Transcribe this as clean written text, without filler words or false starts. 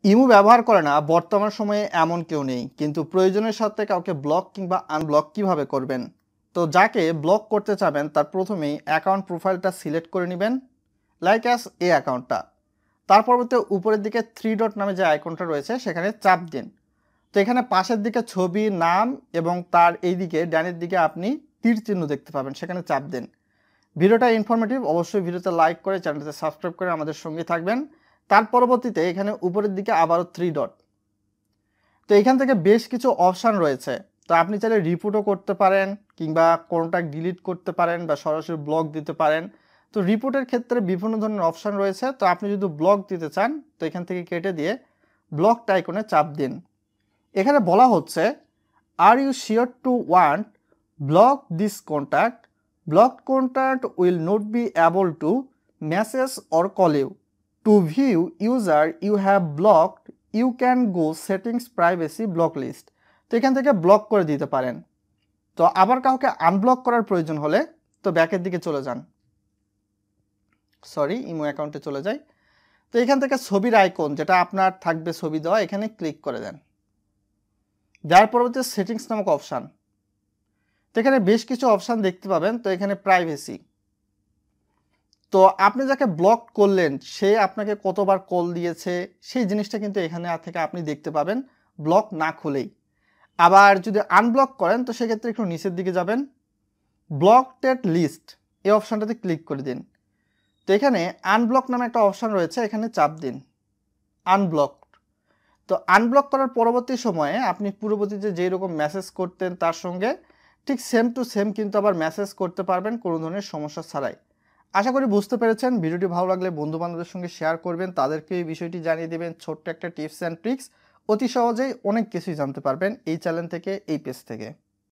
Imo ব্যবহার করে না বর্তমান সময়ে এমন কেউ নেই, কিন্তু প্রয়োজনের সাথে কাউকে ব্লক কিংবা আনব্লক কিভাবে করবেন। তো যাকে ব্লক করতে চাবেন তার প্রথমেই অ্যাকাউন্ট প্রোফাইলটা সিলেক্ট করে নেবেন, লাইক অ্যাস এই অ্যাকাউন্টটা। তার পরবর্তী উপরের দিকে 3 ডট নামে যে আইকনটা রয়েছে সেখানে চাপ দিন। তো এখানে পাশের দিকে ছবি, নাম এবং তার এই দিকে ডানের দিকে আপনি তীর চিহ্ন দেখতে পাবেন, সেখানে চাপ দিন। ভিডিওটা ইনফরমেটিভ, অবশ্যই ভিডিওতে লাইক করে চ্যানেলটা সাবস্ক্রাইব করে আমাদের সঙ্গে থাকবেন। তার পরবর্তীতে এখানে উপরের দিকে আবারও 3 ডট। তো এখান থেকে বেশ কিছু অপশান রয়েছে। তো আপনি চাইলে রিপোর্টও করতে পারেন কিংবা কোনটা ডিলিট করতে পারেন বা সরাসরি ব্লক দিতে পারেন। তো রিপোর্টের ক্ষেত্রে বিভিন্ন ধরনের অপশান রয়েছে। তো আপনি যদি ব্লক দিতে চান তো এখান থেকে কেটে দিয়ে ব্লকড আইকনে চাপ দিন। এখানে বলা হচ্ছে, are you sure to want block this contact? Blocked contact will not be able to message or call you. To view user you have blocked you can go settings privacy block list. তো এখান থেকে block করে দিতে পারেন। তো আবার কাউকে unblock করার প্রয়োজন হলে তো ব্যাকের দিকে চলে যান, ইমো অ্যাকাউন্টে চলে যাই। তো এখান থেকে ছবির আইকন যেটা আপনার থাকবে ছবি দেওয়া, এখানে ক্লিক করে দেন। যার পরবর্তী সেটিংস নামক অপশান, তো এখানে বেশ কিছু অপশান দেখতে পাবেন। তো এখানে প্রাইভেসি, তো আপনি যাকে ব্লক করলেন সে আপনাকে কতবার কল দিয়েছে সেই জিনিসটা কিন্তু এখানে থেকে আপনি দেখতে পাবেন ব্লক না খুলেই। আবার যদি আনব্লক করেন তো সেক্ষেত্রে একটু নিচের দিকে যাবেন, ব্লকড লিস্ট এই অপশানটাতে ক্লিক করে দিন। তো এখানে আনব্লক নামে একটা অপশান রয়েছে, এখানে চাপ দিন আনব্লক। তো আনব্লক করার পরবর্তী সময়ে আপনি পূর্ববর্তীতে যেই রকম মেসেজ করতেন তার সঙ্গে ঠিক সেম টু সেম কিন্তু আবার মেসেজ করতে পারবেন কোনো ধরনের সমস্যা ছাড়াই। আশা করি বুঝতে পেরেছেন। ভিডিওটি ভালো লাগলে বন্ধুবান্ধবদের সঙ্গে শেয়ার করবেন, তাদেরকে এই বিষয়টি জানিয়ে দেবেন। ছোট্ট একটা টিপস অ্যান্ড ট্রিক্স, অতি সহজেই অনেক কিছুই জানতে পারবেন এই চ্যানেল থেকে, এই পেজ থেকে।